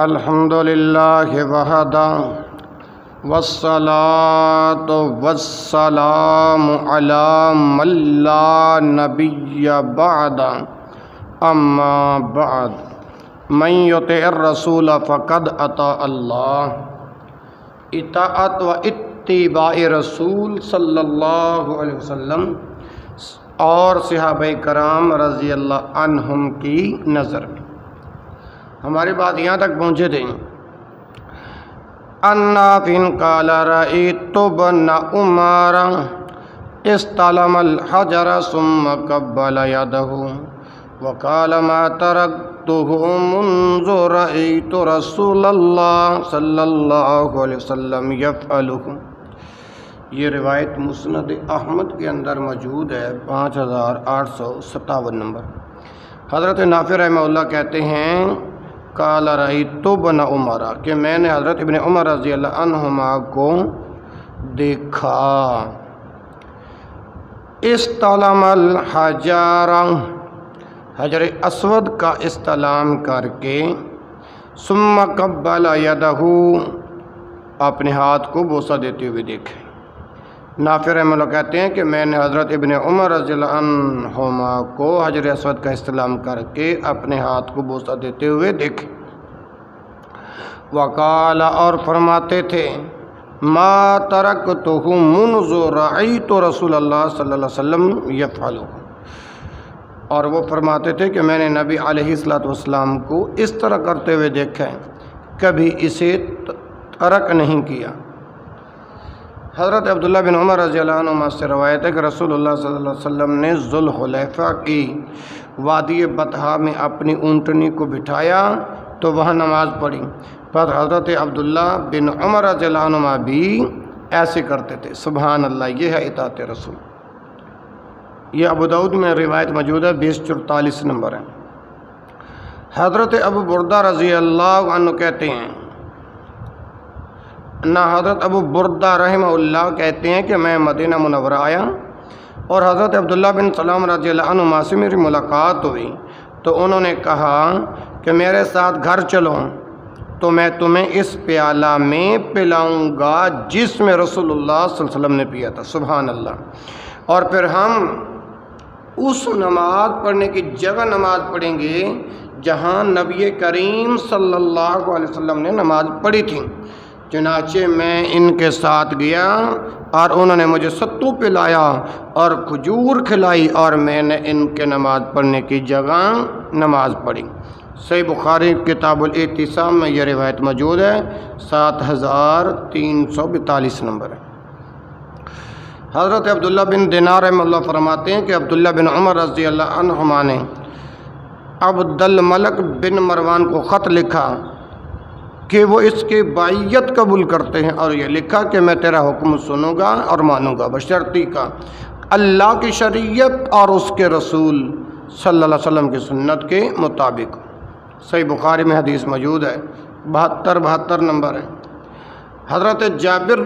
الحمد للہ وحدہ والصلاة والسلام علی من لا نبی بعد اما بعد من یطع الرسول فقد اطاع اللہ۔ اطاعت و اتباع رسول صلی اللہ علیہ وسلم اور صحابہ کرام رضی اللہ عنہم کی نظر میں ہماری بات یہاں تک پہنچے تھے۔ نافع قال رأيت ابن عمر استلم الحجر ثم قبل يده وقال ما تركته منذ رأيت رسول الله صلی اللہ علیہ وسلم يفعله۔ یہ روایت مسند احمد کے اندر موجود ہے، 5857 نمبر۔ حضرت نافع رحمہ اللہ کہتے ہیں قال رأیت ابن عمر کہ میں نے حضرت ابن عمر رضی اللہ عنہما کو دیکھا۔ استلم الحجر، حجر اسود کا استلام کر کے، ثم قبل یدہ، اپنے ہاتھ کو بوسہ دیتے ہوئے دیکھے۔ نافع رحمہ اللہ کہتے ہیں کہ میں نے حضرت ابن عمر رضی اللہ عنہما کو حجر اسود کا استلام کر کے اپنے ہاتھ کو بوسہ دیتے ہوئے دیکھے۔ وقال، اور فرماتے تھے، ما ترکتہ منذ رأیت رسول اللہ صلی اللہ علیہ وسلم یفعلہ، اور وہ فرماتے تھے کہ میں نے نبی علیہ السلام کو اس طرح کرتے ہوئے دیکھا ہے، کبھی اسے ترک نہیں کیا۔ حضرت عبداللہ بن عمر رضی اللہ عنہ سے روایت ہے کہ رسول اللہ صلی اللہ علیہ وسلم نے ذوالحلیفہ کی وادی بطحا میں اپنی اونٹنی کو بٹھایا تو وہاں نماز پڑھی۔ پر حضرت عبداللہ بن عمر رضی اللہ عنہ بھی ایسے کرتے تھے۔ سبحان اللہ، یہ ہے اطاعت رسول۔ یہ ابو داؤد میں روایت موجود ہے، 2044 نمبر ہے۔ حضرت ابو بردہ رضی اللہ عنہ کہتے ہیں، حضرت ابو بردہ رحمہ اللہ کہتے ہیں کہ میں مدینہ منورہ آیا اور حضرت عبداللہ بن سلام رضی اللہ عنہ سے میری ملاقات ہوئی تو انہوں نے کہا کہ میرے ساتھ گھر چلو تو میں تمہیں اس پیالہ میں پلاؤں گا جس میں رسول اللہ صلی اللہ علیہ وسلم نے پیا تھا۔ سبحان اللہ۔ اور پھر ہم اس نماز پڑھنے کی جگہ نماز پڑھیں گے جہاں نبی کریم صلی اللہ علیہ وسلم نے نماز پڑھی تھی۔ چنانچہ میں ان کے ساتھ گیا اور انہوں نے مجھے ستو پلایا اور کھجور کھلائی اور میں نے ان کے نماز پڑھنے کی جگہ نماز پڑھی۔ صحیح بخاری کتاب الاعتصام میں یہ روایت موجود ہے، 7342 نمبر ہے۔ حضرت عبداللہ بن دینار رحمہ اللہ فرماتے ہیں کہ عبداللہ بن عمر رضی اللہ عنہما نے عبد الملک بن مروان کو خط لکھا کہ وہ اس کی بائیت قبول کرتے ہیں، اور یہ لکھا کہ میں تیرا حکم سنوں گا اور مانوں گا بشرطی کا اللہ کی شریعت اور اس کے رسول صلی اللہ علیہ وسلم کی سنت کے مطابق۔ صحیح بخاری میں حدیث موجود ہے، 72 نمبر ہے۔ حضرت جابر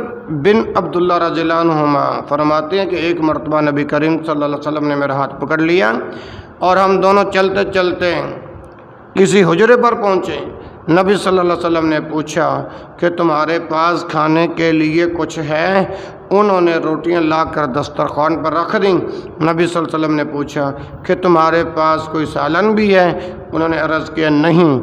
بن عبداللہ رضی اللہ عنہما فرماتے ہیں کہ ایک مرتبہ نبی کریم صلی اللہ علیہ وسلم نے میرا ہاتھ پکڑ لیا اور ہم دونوں چلتے چلتے کسی حجرے پر پہنچے۔ نبی صلی اللہ علیہ وسلم نے پوچھا کہ تمہارے پاس کھانے کے لیے کچھ ہے؟ انہوں نے روٹیاں لا کر دسترخوان پر رکھ دیں۔ نبی صلی اللہ علیہ وسلم نے پوچھا کہ تمہارے پاس کوئی سالن بھی ہے؟ انہوں نے عرض کیا نہیں،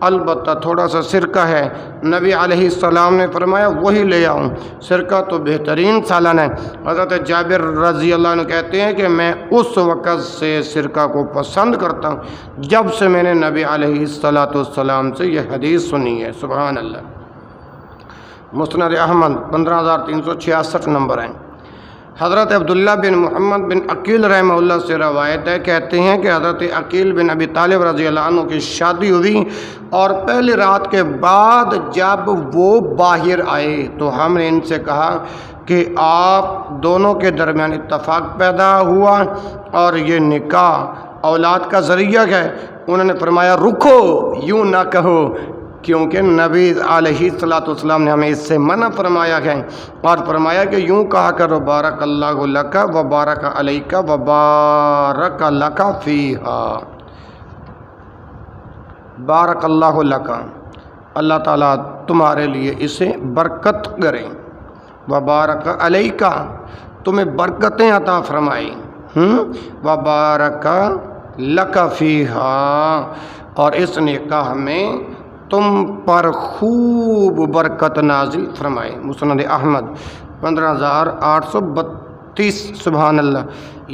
البتہ تھوڑا سا سرکہ ہے۔ نبی علیہ السلام نے فرمایا وہی لے آؤں، سرکہ تو بہترین سالن ہے۔ حضرت جابر رضی اللہ عنہ کہتے ہیں کہ میں اس وقت سے سرکہ کو پسند کرتا ہوں جب سے میں نے نبی علیہ السلام سے یہ حدیث سنی ہے۔ سبحان اللہ۔ مسند احمد 15366 نمبر ہے۔ حضرت عبداللہ بن محمد بن عقیل رحمہ اللہ سے روایت ہے، کہتے ہیں کہ حضرت عقیل بن ابی طالب رضی اللہ عنہ کی شادی ہوئی اور پہلی رات کے بعد جب وہ باہر آئے تو ہم نے ان سے کہا کہ آپ دونوں کے درمیان اتفاق پیدا ہوا اور یہ نکاح اولاد کا ذریعہ ہے۔ انہوں نے فرمایا رکو، یوں نہ کہو، کیونکہ نبی علیہ السلام نے ہمیں اس سے منع فرمایا ہے، اور فرمایا کہ یوں کہا کرو بارک اللہ لک و بارک علیک و بارک لک فیہا، بارک اللہ لک اللہ تعالیٰ تمہارے لیے اسے برکت کرے، وبارک علیکا، تمہیں برکتیں عطا فرمائی، وبارک لک فیہا، اور اس نکاح میں تم پر خوب برکت نازل فرمائے۔ مسند احمد 15832۔ سبحان اللہ،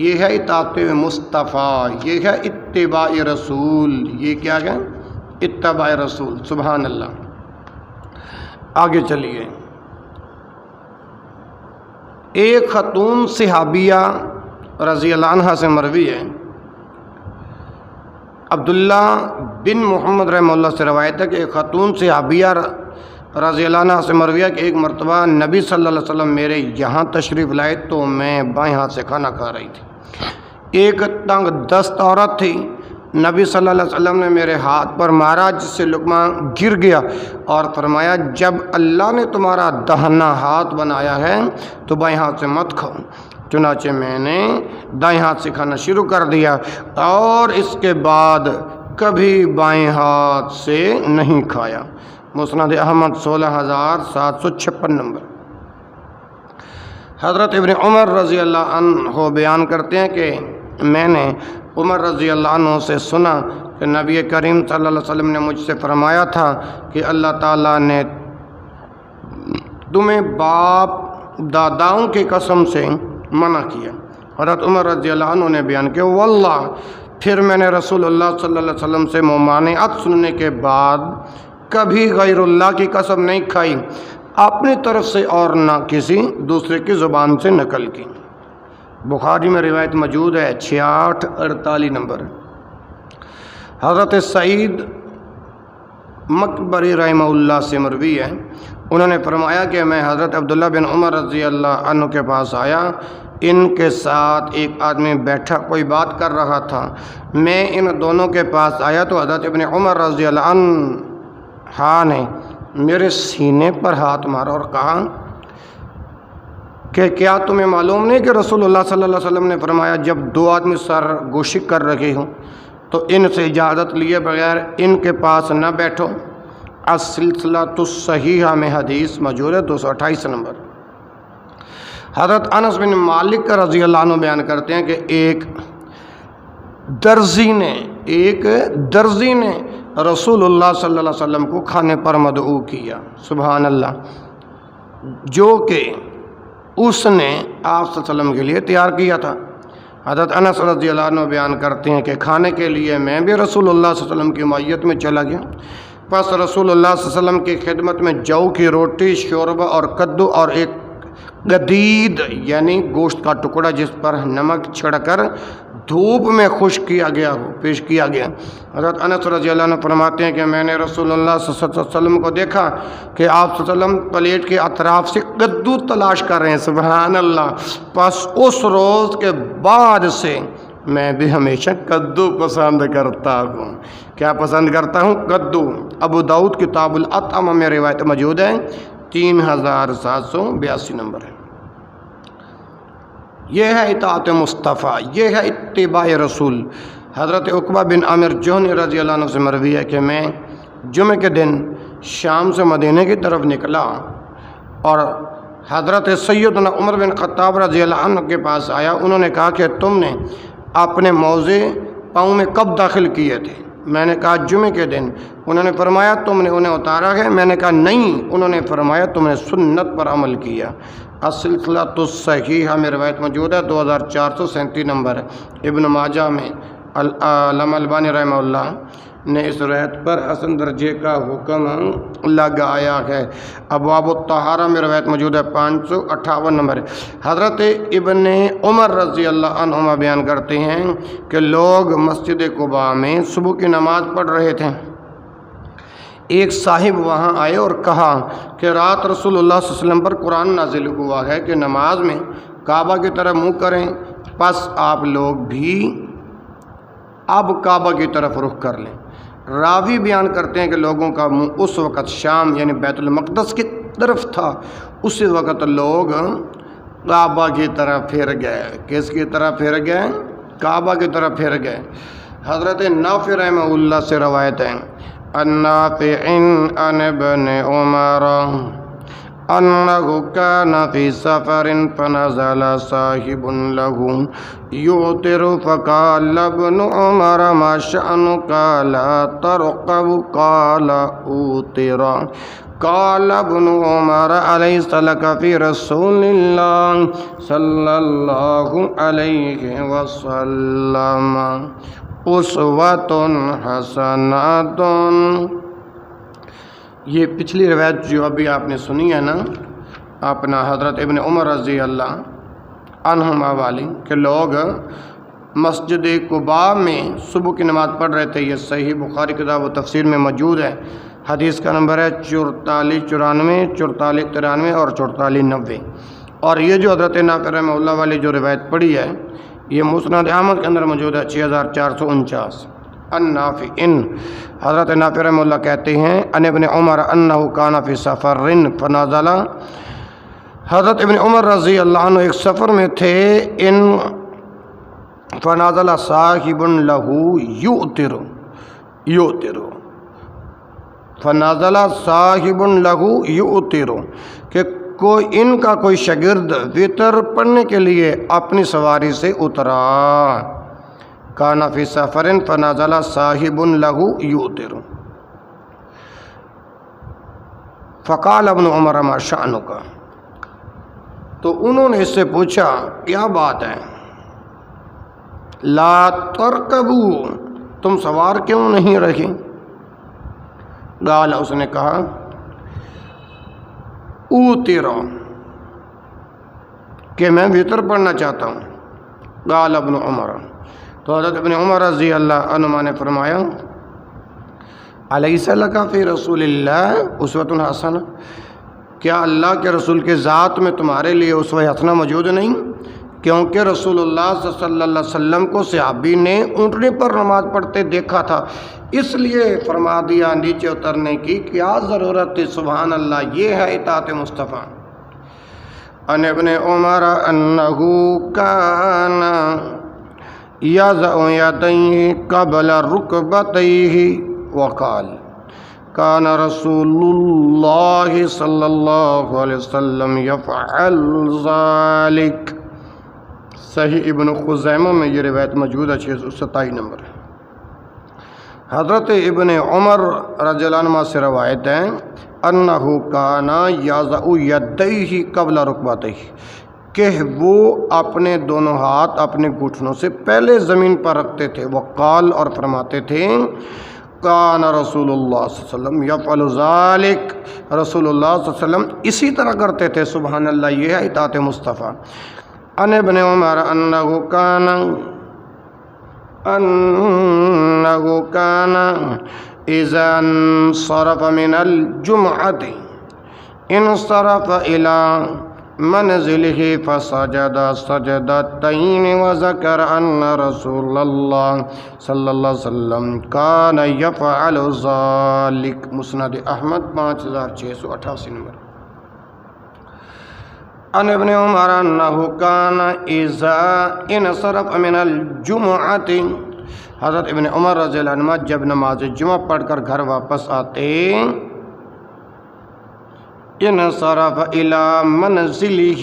یہ ہے اطاعت مصطفیٰ، یہ ہے اتباع رسول، یہ کیا ہے؟ اتباع رسول۔ سبحان اللہ۔ آگے چلیے، ایک خاتون صحابیہ رضی اللہ عنہ سے مروی ہے، عبداللہ بن محمد رحمہ اللہ سے روایت ہے کہ ایک خاتون صحابیہ رضی اللہ عنہ سے مروی ہے کہ ایک مرتبہ نبی صلی اللہ علیہ وسلم میرے یہاں تشریف لائے تو میں بائیں ہاتھ سے کھانا کھا رہی تھی۔ ایک تنگ دست عورت تھی، نبی صلی اللہ علیہ وسلم نے میرے ہاتھ پر مارا جس سے لقمہ گر گیا اور فرمایا جب اللہ نے تمہارا داہنا ہاتھ بنایا ہے تو بائیں ہاتھ سے مت کھاؤ۔ چنانچہ میں نے دائیں ہاتھ سے کھانا شروع کر دیا اور اس کے بعد کبھی بائیں ہاتھ سے نہیں کھایا۔ مسند احمد 16756 نمبر۔ حضرت ابن عمر رضی اللہ عنہ بیان کرتے ہیں کہ میں نے عمر رضی اللہ عنہ سے سنا کہ نبی کریم صلی اللہ علیہ وسلم نے مجھ سے فرمایا تھا کہ اللہ تعالیٰ نے تمہیں باپ داداؤں کی قسم سے منع کیا۔ حضرت عمر رضی اللہ عنہ نے بیان کیا واللہ، پھر میں نے رسول اللہ صلی اللہ علیہ وسلم سے ممانعت سننے کے بعد کبھی غیر اللہ کی قسم نہیں کھائی، اپنی طرف سے اور نہ کسی دوسرے کی زبان سے نقل کی۔ بخاری میں روایت موجود ہے 6848 نمبر۔ حضرت سعید مقبری رحمہ اللہ سے مروی ہے، انہوں نے فرمایا کہ میں حضرت عبداللہ بن عمر رضی اللہ عنہ کے پاس آیا، ان کے ساتھ ایک آدمی بیٹھا کوئی بات کر رہا تھا، میں ان دونوں کے پاس آیا تو حضرت ابن عمر رضی اللہ عنہ نے میرے سینے پر ہاتھ مارا اور کہا کہ کیا تمہیں معلوم نہیں کہ رسول اللہ صلی اللہ علیہ وسلم نے فرمایا جب دو آدمی سر گوشی کر رہے ہوں تو ان سے اجازت لیے بغیر ان کے پاس نہ بیٹھو۔ السلسلۃ الصحیحہ میں حدیث موجود ہے 228 نمبر۔ حضرت انس بن مالک رضی اللہ عنہ بیان کرتے ہیں کہ ایک درزی نے رسول اللہ صلی اللہ علیہ وسلم کو کھانے پر مدعو کیا، سبحان اللہ، جو کہ اس نے آپ صلی اللہ علیہ وسلم کے لیے تیار کیا تھا۔ حضرت انس رضی اللہ عنہ بیان کرتے ہیں کہ کھانے کے لیے میں بھی رسول اللہ صلی اللہ علیہ وسلم کی معیت میں چلا گیا، پس رسول اللہ صلی اللہ علیہ وسلم کی خدمت میں جو کی روٹی، شوربہ اور کدو اور ایک گدید یعنی گوشت کا ٹکڑا جس پر نمک چھڑ کر دھوپ میں خشک کیا گیا ہو پیش کیا گیا۔ حضرت انس رضی اللہ عنہ فرماتے ہیں کہ میں نے رسول اللہ صلی اللہ علیہ وسلم کو دیکھا کہ آپ صلی اللہ علیہ وسلم پلیٹ کے اطراف سے کدو تلاش کر رہے ہیں، سبحان اللہ، پس اس روز کے بعد سے میں بھی ہمیشہ کدو پسند کرتا ہوں۔ کیا پسند کرتا ہوں؟ کدو۔ ابو داؤد کتاب الاطعمہ میں روایت موجود ہے 3782 نمبر ہے۔ یہ ہے اطاعت مصطفیٰ، یہ ہے اتباع رسول۔ حضرت عقبہ بن عامر جوہنی رضی اللہ عنہ سے مروی ہے کہ میں جمعہ کے دن شام سے مدینہ کی طرف نکلا اور حضرت سیدنا عمر بن خطاب رضی اللہ عنہ کے پاس آیا۔ انہوں نے کہا کہ تم نے اپنے موزے پاؤں میں کب داخل کیے تھے؟ میں نے کہا جمعہ کے دن۔ انہوں نے فرمایا تم نے انہیں اتارا ہے؟ میں نے کہا نہیں۔ انہوں نے فرمایا تم نے سنت پر عمل کیا۔ السلسلۃ الصحیحہ میں روایت موجود ہے 2437 نمبر۔ ابن ماجہ میں علامہ البانی رحمہ اللہ نے اس روایت پر حسن درجے کا حکم لگایا ہے۔ ابواب الطہارہ میں روایت موجود ہے 558 نمبر۔ حضرت ابن عمر رضی اللہ عنہما بیان کرتے ہیں کہ لوگ مسجد قباء میں صبح کی نماز پڑھ رہے تھے، ایک صاحب وہاں آئے اور کہا کہ رات رسول اللہ صلی اللہ علیہ وسلم پر قرآن نازل ہوا ہے کہ نماز میں کعبہ کی طرف منہ کریں، پس آپ لوگ بھی اب کعبہ کی طرف رخ کر لیں۔ راوی بیان کرتے ہیں کہ لوگوں کا منہ اس وقت شام یعنی بیت المقدس کی طرف تھا، اسی وقت لوگ کعبہ کی طرف پھر گئے۔ کس کی طرف پھر گئے؟ کعبہ کی طرف پھر گئے۔ حضرت نافع رحمہ اللہ سے روایت ہے النافع عن ابن عمر أنه كان في سفر فنزل صاحب له يؤتر فقال ابن عمر ما شأنك لا ترقب قال أوتر قال ابن عمر أليس لك في رسول الله صلى الله عليه وسلم أسوة حسنة. یہ پچھلی روایت جو ابھی آپ نے سنی ہے نا اپنا حضرت ابن عمر رضی اللہ عنہما والی کہ لوگ مسجد قباء میں صبح کی نماز پڑھ رہے تھے. یہ صحیح بخاری کتاب و تفسیر میں موجود ہے. حدیث کا نمبر ہے 4494 4493 اور 4490. اور یہ جو حضرت نافع رحمہ اللہ والی جو روایت پڑھی ہے یہ مسند احمد کے اندر موجود ہے 6449. النافع حضرت نافع رحمہ اللہ کہتے ہیں ان ابن عمر انہ کان فی سفر فنازل. حضرت ابن عمر رضی اللہ عنہ ایک سفر میں تھے. ان فنازل صاحب له یؤتر فنازل صاحب له یؤتر کہ ان کا کوئی شاگرد وطر پڑھنے کے لیے اپنی سواری سے اترا. کان فی سفر فنازل صاحب له یؤتر فقال ابن عمر ما شأنک. تو انہوں نے اس سے پوچھا کیا بات ہے؟ لا ترکبو تم سوار کیوں نہیں رہے؟ قال اس نے کہا اوتر کہ میں وطر پڑھنا چاہتا ہوں. قال ابن عمر تو حضرت ابن عمر رضی اللہ عنہما نے فرمایا الیس لک فی رسول اللہ اسوۃ حسنہ کیا اللہ کے رسول کے ذات میں تمہارے لیے اسوہ حسنہ موجود نہیں؟ کیونکہ رسول اللہ صلی اللہ علیہ وسلم کو صحابی نے اونٹنی پر نماز پڑھتے دیکھا تھا اس لیے فرما دیا نیچے اترنے کی کیا ضرورت تھی. سبحان اللہ یہ ہے اطاعت مصطفیٰ. ان ابن عمر انہ کان یضع یدیہ قبل رکبتیہ وقال کان رسول اللہ صلی اللہ علیہ وسلم یفعل ذلک. صحیح ابن خزیمہ میں یہ روایت موجود ہے 627 نمبر. حضرت ابن عمر رضی اللہ عنہ سے روایت ہے انہ کان یضع یدیہ قبل رکبتیہ کہ وہ اپنے دونوں ہاتھ اپنے گھٹنوں سے پہلے زمین پر رکھتے تھے. وقال اور فرماتے تھے کان رسول اللہ صلی اللہ علیہ وسلم یفعل ذلک رسول اللہ صلی اللہ علیہ وسلم اسی طرح کرتے تھے. سبحان اللہ یہ ہے اطاعت مصطفیٰ. ان ابن عمر انہ کان اذا انصرف من الجمعۃ انصرف الى منزله فسجد سجدتين وذكر ان رسول الله صلی اللہ علیہ وسلم كان يفعل ذلك. مسند احمد 5688 نمبر. ان ابن عمر انہ کان اذا انصرف من الجمعۃ حضرت ابن عمر رضی اللہ عنہ جب نماز جمعہ پڑھ کر گھر واپس آتے انصرف الى منزلہ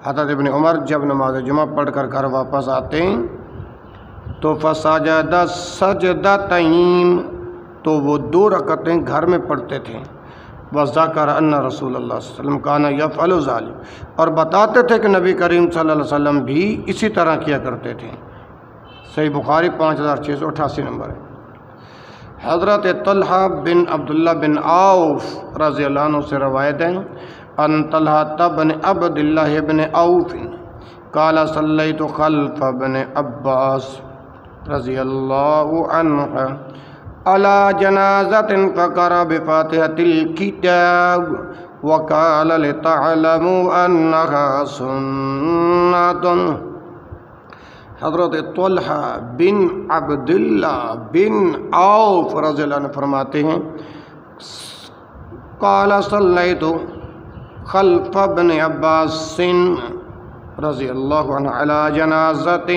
حضرت ابن عمر جب نماز جمعہ پڑھ کر گھر واپس آتے تو فسجد سجدتین تو وہ 2 رکعتیں گھر میں پڑھتے تھے. وذکر ان رسول اللہ صلی اللہ علیہ وسلم کان یفعل ذلک اور بتاتے تھے کہ نبی کریم صلی اللہ علیہ وسلم بھی اسی طرح کیا کرتے تھے. صحیح بخاری 5688 نمبر ہے. حضرت طلحہ بن عبداللہ بن عوف رضی اللہ عنہ سے روایت ہے ان طلحہ بن عبداللہ بن عوف قال صلیت خلف بن عباس رضی اللہ عنہ على جنازة فقرأ بفاتحة الكتاب وقال لتعلموا أنها سنة. حضرت طلحہ بن عبداللہ بن عوف رضی اللہ عنہ فرماتے ہیں قال صلیت خلف ابن عباس رضی اللہ عنہ علی جنازۃ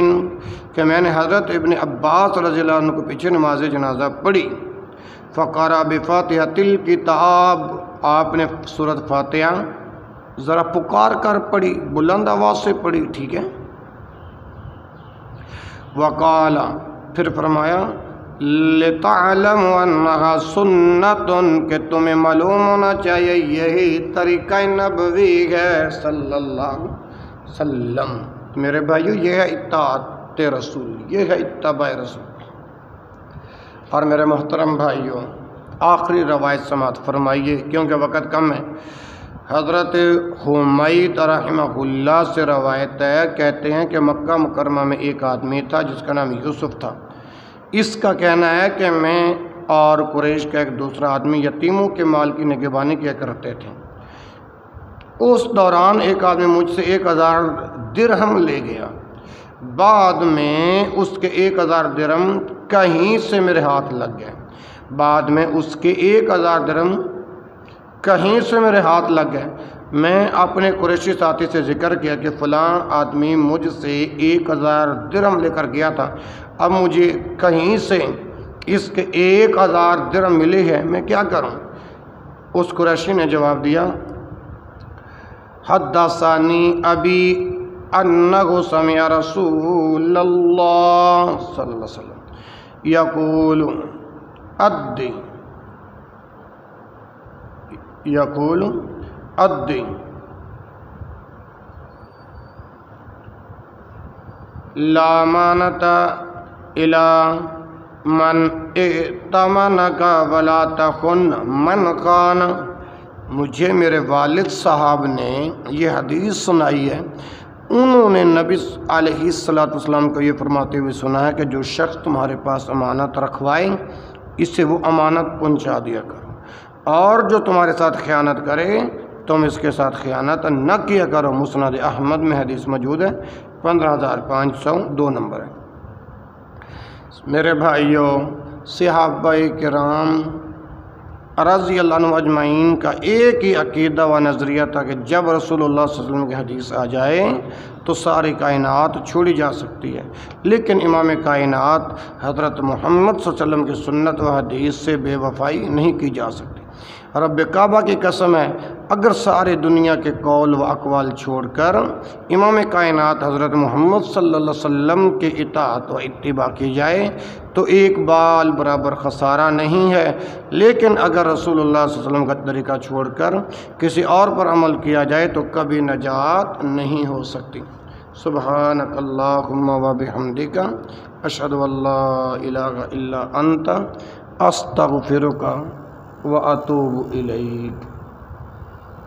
کہ میں نے حضرت ابن عباس رضی اللہ عنہ کو پیچھے نماز جنازہ پڑھی، فقرأ بفاتحۃ الکتاب، آپ نے سورۃ فاتحہ ذرا پکار کر پڑھی، بلند آواز سے پڑھی، ٹھیک ہے۔ وقال، پھر فرمایا لِتَعْلَمُوا أَنَّهَا سُنَّةٌ کہ تمہیں معلوم ہونا چاہیے یہی طریقہ نبوی ہے صلی اللہ علیہ وسلم۔ میرے بھائیو، یہ ہے اطاعت رسول، یہ ہے اتباع رسول۔ اور میرے محترم بھائیو، آخری روایت سماعت فرمائیے کیونکہ وقت کم ہے۔ حضرت حمید رحمہ اللہ سے روایت ہے، کہتے ہیں کہ مکہ مکرمہ میں ایک آدمی تھا جس کا نام یوسف تھا۔ اس کا کہنا ہے کہ میں اور قریش کا ایک دوسرا آدمی یتیموں کے مال کی نگہبانی کیا کرتے تھے۔ اس دوران ایک آدمی مجھ سے 1000 درہم لے گیا، بعد میں اس کے 1000 درہم کہیں سے میرے ہاتھ لگ گئے، بعد میں اس کے 1000 درہم کہیں سے میرے ہاتھ لگ گئے۔ میں اپنے قریشی ساتھی سے ذکر کیا کہ فلاں آدمی مجھ سے 1000 درہم لے کر گیا تھا، اب مجھے کہیں سے اس کے 1000 درہم ملے ہیں، میں کیا کروں؟ اس قریشی نے جواب دیا، حدثنی ابی انہ سمع رسول اللہ صلی اللہ علیہ وسلم یقول ادی لا مانت الى من ائتمنک ولا تخن من خان۔ مجھے میرے والد صاحب نے یہ حدیث سنائی ہے، انہوں نے نبی علیہ السلام کو یہ فرماتے ہوئے سنا ہے کہ جو شخص تمہارے پاس امانت رکھوائے اسے وہ امانت پہنچا دیا کرو، اور جو تمہارے ساتھ خیانت کرے تم اس کے ساتھ خیانت نہ کیا کرو۔ مسند احمد میں حدیث موجود ہے، 15502 نمبر ہے۔ میرے بھائیوں، صحابہ کرام رضی اللہ عنہ اجمعین کا ایک ہی عقیدہ و نظریہ تھا کہ جب رسول اللہ صلی اللہ علیہ وسلم کی حدیث آ جائے تو ساری کائنات چھوڑی جا سکتی ہے، لیکن امام کائنات حضرت محمد صلی اللہ علیہ وسلم کی سنت و حدیث سے بے وفائی نہیں کی جا سکتی۔ رب کعبہ کی قسم ہے، اگر سارے دنیا کے قول و اقوال چھوڑ کر امام کائنات حضرت محمد صلی اللہ علیہ وسلم کے اطاعت و اتباع کی جائے تو ایک بال برابر خسارہ نہیں ہے، لیکن اگر رسول اللہ صلی اللہ علیہ وسلم کا طریقہ چھوڑ کر کسی اور پر عمل کیا جائے تو کبھی نجات نہیں ہو سکتی۔ سبحانک اللہم و بحمدک، اشہد ان لا الہ الا انت، استغفرک واتوب الیک۔